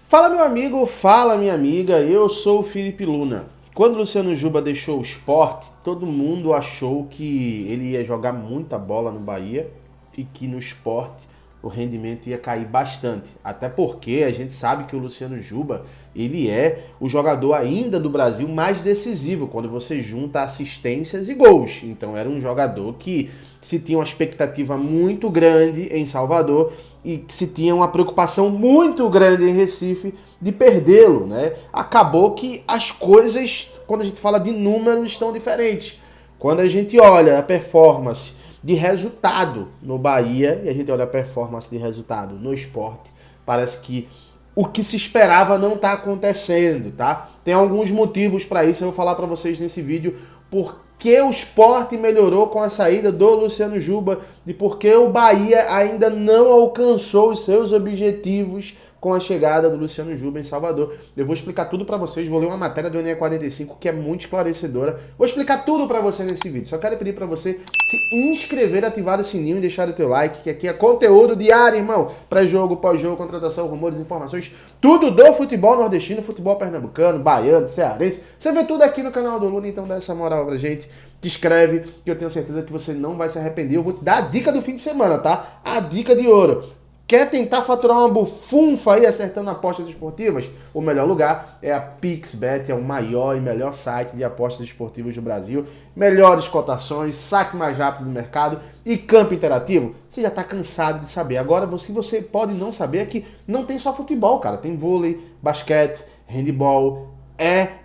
Fala meu amigo, fala minha amiga, eu sou o Felipe Luna. Quando o Luciano Juba deixou o Sport, todo mundo achou que ele ia jogar muita bola no Bahia e que no Sport o rendimento ia cair bastante. Até porque a gente sabe que o Luciano Juba, ele é o jogador ainda do Brasil mais decisivo quando você junta assistências e gols. Então era um jogador que se tinha uma expectativa muito grande em Salvador e se tinha uma preocupação muito grande em Recife de perdê-lo, né? Acabou que as coisas, quando a gente fala de números, estão diferentes. Quando a gente olha a performance de resultado no Bahia e a gente olha a performance de resultado no Sport, parece que o que se esperava não está acontecendo, tá? Tem alguns motivos para isso, eu vou falar para vocês nesse vídeo por que o Sport melhorou com a saída do Luciano Juba e por que o Bahia ainda não alcançou os seus objetivos com a chegada do Luciano Juba em Salvador. Eu vou explicar tudo pra vocês, vou ler uma matéria do NE45 que é muito esclarecedora. Vou explicar tudo pra você nesse vídeo. Só quero pedir pra você se inscrever, ativar o sininho e deixar o teu like, que aqui é conteúdo diário, irmão. Pré-jogo, pós-jogo, contratação, rumores, informações, tudo do futebol nordestino, futebol pernambucano, baiano, cearense. Você vê tudo aqui no canal do Luna, então dá essa moral pra gente. Te inscreve, que eu tenho certeza que você não vai se arrepender. Eu vou te dar a dica do fim de semana, tá? A dica de ouro. Quer tentar faturar uma bufunfa aí acertando apostas esportivas? O melhor lugar é a PixBet, é o maior e melhor site de apostas esportivas do Brasil. Melhores cotações, saque mais rápido do mercado e campo interativo. Você já está cansado de saber. Agora, você pode não saber que não tem só futebol, cara. Tem vôlei, basquete, handebol,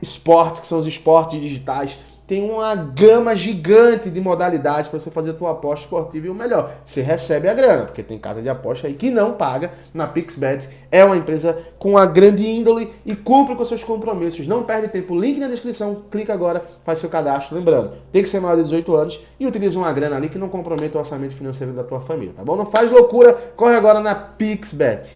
esportes, que são os esportes digitais. Tem uma gama gigante de modalidades para você fazer a tua aposta esportiva e o melhor, você recebe a grana, porque tem casa de aposta aí que não paga na PixBet. É uma empresa com uma grande índole e cumpre com seus compromissos. Não perde tempo, link na descrição, clica agora, faz seu cadastro. Lembrando, tem que ser maior de 18 anos e utiliza uma grana ali que não comprometa o orçamento financeiro da tua família, tá bom? Não faz loucura, corre agora na PixBet.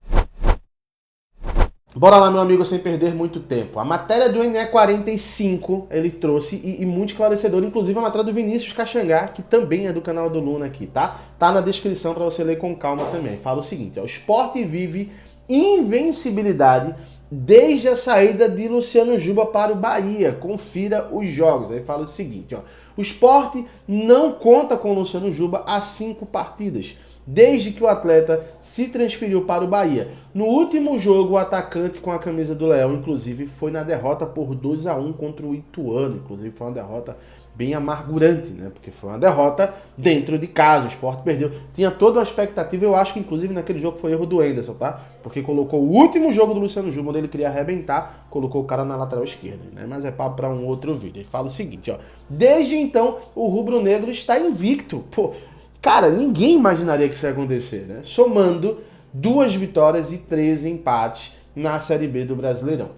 Bora lá, meu amigo, sem perder muito tempo. A matéria do NE45 ele trouxe e muito esclarecedor, inclusive a matéria do Vinícius Caxangá, que também é do canal do Luna aqui, tá? Tá na descrição para você ler com calma também. Fala o seguinte, ó, o Sport vive invencibilidade desde a saída de Luciano Juba para o Bahia. Confira os jogos. Aí fala o seguinte, ó, o Sport não conta com o Luciano Juba há 5 partidas. Desde que o atleta se transferiu para o Bahia. No último jogo, o atacante com a camisa do Leão, inclusive, foi na derrota por 2-1 contra o Ituano. Inclusive, foi uma derrota bem amargurante, né? Porque foi uma derrota dentro de casa, o Sport perdeu. Tinha toda uma expectativa, eu acho que, inclusive, naquele jogo foi erro do Enderson, tá? Porque colocou o último jogo do Luciano Juba, onde ele queria arrebentar, colocou o cara na lateral esquerda, né? Mas é papo para um outro vídeo. Ele fala o seguinte, ó. Desde então, o rubro-negro está invicto. Pô, cara, ninguém imaginaria que isso ia acontecer, né? Somando 2 vitórias e 13 empates na Série B do Brasileirão.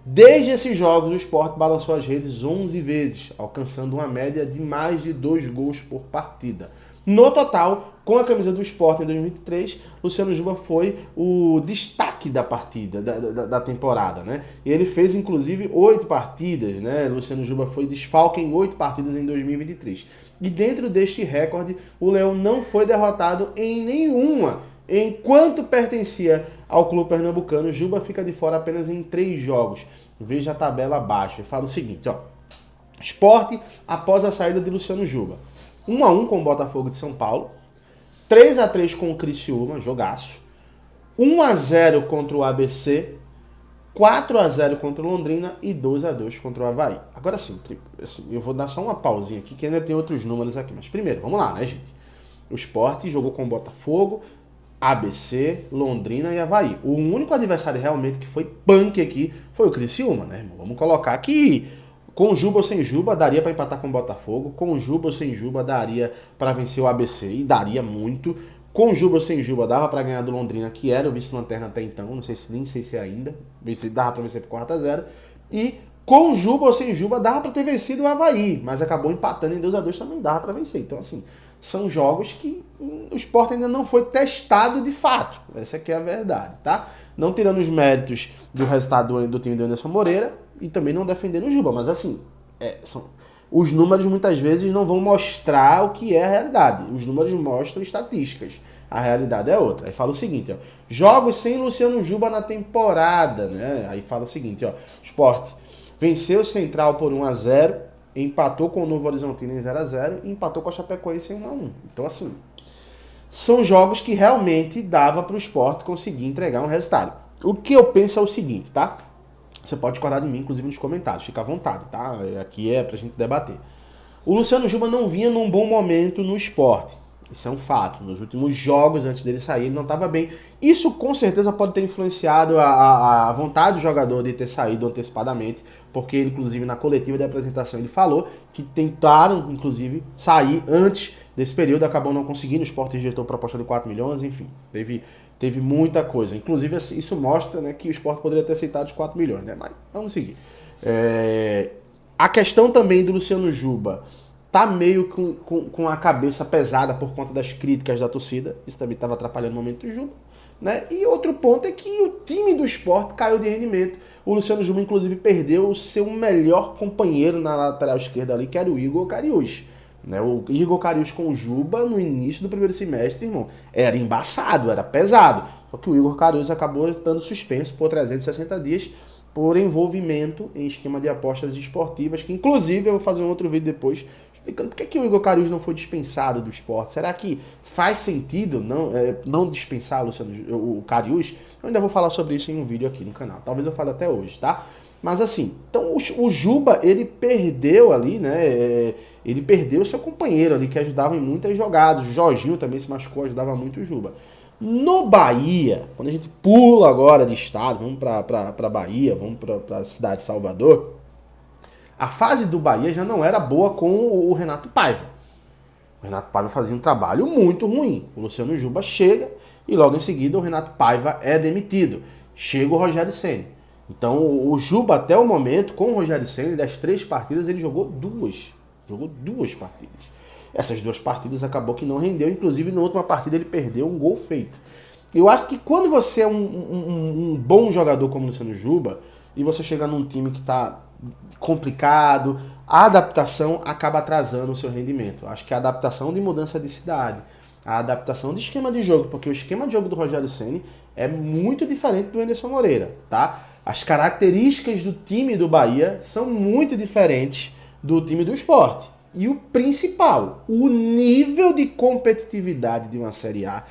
Desde esses jogos, o Sport balançou as redes 11 vezes, alcançando uma média de mais de 2 gols por partida. No total, com a camisa do Sport em 2023, Luciano Juba foi o destaque da partida, da temporada, né? E ele fez, inclusive, 8 partidas, né? Luciano Juba foi desfalque em 8 partidas em 2023. E dentro deste recorde, o Leão não foi derrotado em nenhuma. Enquanto pertencia ao clube pernambucano, Juba fica de fora apenas em 3 jogos. Veja a tabela abaixo. Eu falo o seguinte, ó. Sport após a saída de Luciano Juba. 1-1 com o Botafogo de São Paulo. 3-3 com o Criciúma, jogaço. 1-0 contra o ABC. 4-0 contra o Londrina e 2-2 contra o Avaí. Agora sim, eu vou dar só uma pausinha aqui, que ainda tem outros números aqui. Mas primeiro, vamos lá, né, gente? O Sport jogou com o Botafogo, ABC, Londrina e Avaí. O único adversário realmente que foi punk aqui foi o Criciúma, né, irmão? Vamos colocar que com Juba ou sem Juba daria para empatar com o Botafogo. Com Juba ou sem Juba daria para vencer o ABC e daria muito. Com Juba ou sem Juba dava para ganhar do Londrina, que era o vice-lanterna até então, nem sei se ainda, dava para vencer por 4-0. E com Juba ou sem Juba dava para ter vencido o Avaí, mas acabou empatando em 2-2, também dava para vencer. Então assim, são jogos que o Sport ainda não foi testado de fato, essa aqui é a verdade, tá? Não tirando os méritos do resultado do time do Anderson Moreira e também não defendendo o Juba, mas assim, os números muitas vezes não vão mostrar o que é a realidade. Os números mostram estatísticas. a realidade é outra. Aí fala o seguinte, ó, jogos sem Luciano Juba na temporada, né? Aí fala o seguinte, ó, Sport venceu o Central por 1-0, empatou com o Novo Horizontino em 0-0 e empatou com a Chapecoense em 1-1. Então, assim, são jogos que realmente dava para o Sport conseguir entregar um resultado. O que eu penso é o seguinte, tá? Você pode discordar de mim, inclusive, nos comentários. Fica à vontade, tá? Aqui é pra gente debater. O Luciano Juba não vinha num bom momento no Sport. Isso é um fato. Nos últimos jogos, antes dele sair, ele não estava bem. Isso, com certeza, pode ter influenciado a vontade do jogador de ter saído antecipadamente, porque, inclusive, na coletiva de apresentação, ele falou que tentaram, inclusive, sair antes desse período, acabou não conseguindo. O Sport rejeitou proposta de 4 milhões, enfim. Teve muita coisa. Inclusive, isso mostra, né, que o Sport poderia ter aceitado os 4 milhões, né? Mas vamos seguir. A questão também do Luciano Juba tá meio com a cabeça pesada por conta das críticas da torcida. Isso também estava atrapalhando o momento do Juba, né? E outro ponto é que o time do Sport caiu de rendimento. O Luciano Juba, inclusive, perdeu o seu melhor companheiro na lateral esquerda ali, que era o Igor Cariús. Né, o Igor Cariús com o Juba no início do primeiro semestre, irmão, era embaçado, era pesado. Só que o Igor Cariús acabou estando suspenso por 360 dias por envolvimento em esquema de apostas esportivas, que inclusive eu vou fazer um outro vídeo depois explicando por que o Igor Cariús não foi dispensado do Sport. Será que faz sentido não dispensar o Cariús? Eu ainda vou falar sobre isso em um vídeo aqui no canal. Talvez eu fale até hoje, tá? Mas assim, então o Juba, ele perdeu ali, né? Ele perdeu seu companheiro ali, que ajudava em muitas jogadas. O Jorginho também se machucou, ajudava muito o Juba. No Bahia, quando a gente pula agora de estado, vamos para Bahia, vamos para a cidade de Salvador, a fase do Bahia já não era boa com o Renato Paiva. O Renato Paiva fazia um trabalho muito ruim. O Luciano Juba chega e logo em seguida o Renato Paiva é demitido. Chega o Rogério Ceni. Então o Juba até o momento, com o Rogério Ceni, das 3 partidas, ele jogou 2. Jogou 2 partidas. Essas 2 partidas acabou que não rendeu, inclusive na última partida ele perdeu um gol feito. Eu acho que quando você é um bom jogador como o Luciano Juba, e você chega num time que está complicado, a adaptação acaba atrasando o seu rendimento. Eu acho que a adaptação de mudança de cidade, a adaptação de esquema de jogo, porque o esquema de jogo do Rogério Ceni é muito diferente do Anderson Moreira, tá? As características do time do Bahia são muito diferentes do time do Sport. E o principal, o nível de competitividade de uma Série A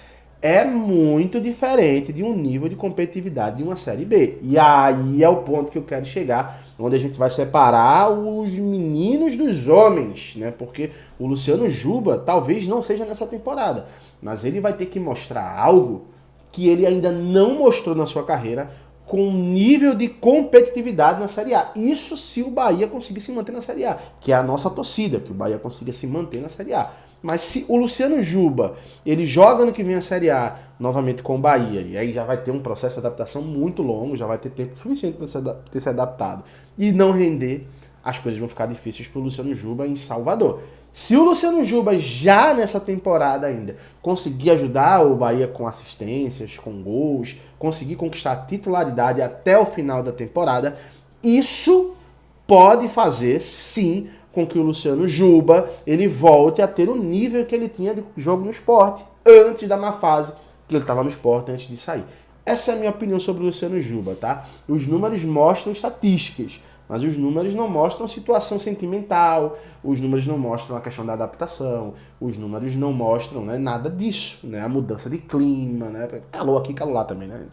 é muito diferente de um nível de competitividade de uma Série B. E aí é o ponto que eu quero chegar, onde a gente vai separar os meninos dos homens, né? Porque o Luciano Juba talvez não seja nessa temporada, mas ele vai ter que mostrar algo que ele ainda não mostrou na sua carreira, com nível de competitividade na Série A. Isso se o Bahia conseguir se manter na Série A, que é a nossa torcida, que o Bahia consiga se manter na Série A. Mas se o Luciano Juba, ele joga no que vem a Série A novamente com o Bahia, e aí já vai ter um processo de adaptação muito longo, já vai ter tempo suficiente para ter se adaptado, e não render, as coisas vão ficar difíceis para o Luciano Juba em Salvador. Se o Luciano Juba já nessa temporada ainda conseguir ajudar o Bahia com assistências, com gols, conseguir conquistar a titularidade até o final da temporada, isso pode fazer sim com que o Luciano Juba ele volte a ter o nível que ele tinha de jogo no Sport antes da má fase que ele estava no Sport antes de sair. Essa é a minha opinião sobre o Luciano Juba, tá? Os números mostram estatísticas, mas os números não mostram situação sentimental, os números não mostram a questão da adaptação, os números não mostram, né, nada disso, né, a mudança de clima, né, calor aqui, calor lá também, né,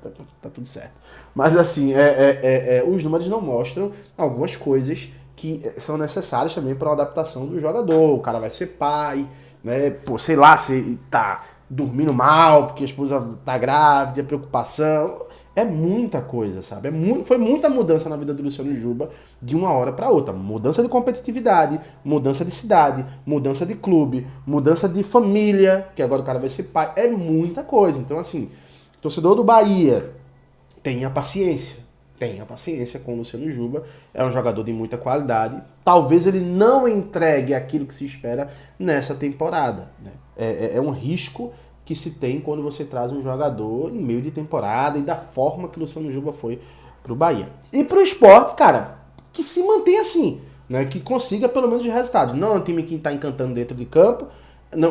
tá tudo certo. Mas assim, os números não mostram algumas coisas que são necessárias também para a adaptação do jogador. O cara vai ser pai, né, pô, sei lá, se tá dormindo mal porque a esposa tá grávida, preocupação. É muita coisa, sabe? Foi muita mudança na vida do Luciano Juba de uma hora para outra. Mudança de competitividade, mudança de cidade, mudança de clube, mudança de família, que agora o cara vai ser pai. É muita coisa. Então, assim, torcedor do Bahia, tenha paciência. Tenha paciência com o Luciano Juba. É um jogador de muita qualidade. Talvez ele não entregue aquilo que se espera nessa temporada, né? É um risco que se tem quando você traz um jogador em meio de temporada e da forma que o Luciano Juba foi pro Bahia. E pro Sport, cara, que se mantenha assim, né? Que consiga pelo menos os resultados. Não é um time que tá encantando dentro de campo,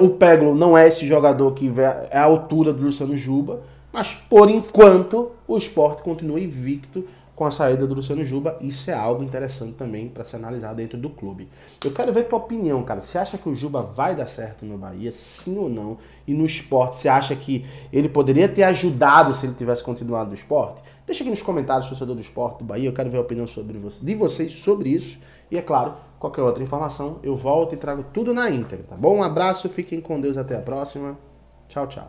O Peglo não é esse jogador que é a altura do Luciano Juba, mas por enquanto o Sport continua invicto com a saída do Luciano Juba. Isso é algo interessante também para se analisar dentro do clube. Eu quero ver tua opinião, cara. Você acha que o Juba vai dar certo no Bahia, sim ou não? E no Sport, você acha que ele poderia ter ajudado se ele tivesse continuado no Sport? Deixa aqui nos comentários, torcedor do Sport do Bahia. Eu quero ver a opinião de vocês sobre isso. E é claro, qualquer outra informação, eu volto e trago tudo na íntegra, tá bom? Um abraço, fiquem com Deus, até a próxima. Tchau, tchau.